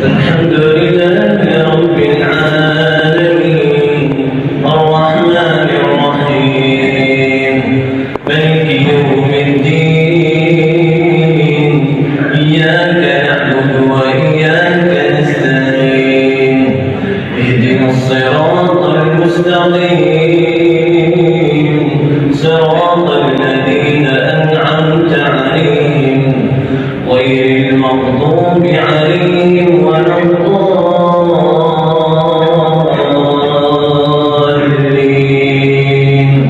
الحمد لله رب العالمين الرحمن الرحيم مالك يوم الدين إياك نعبد وإياك نستعين اهدنا الصراط المستقيم صراط الذين أنعمت عليهم غير المغضوب عليهم ولا الضالين.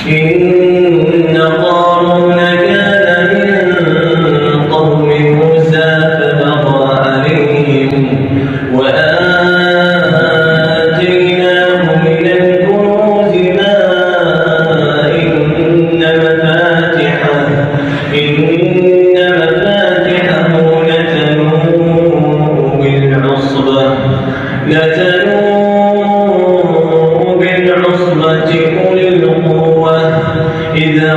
إن قارون كان من قوم موسى فبغى عليهم وآتيناه من الكنوز ما إن مفاتحه لتنوء بالعصبة أولي القوة إذا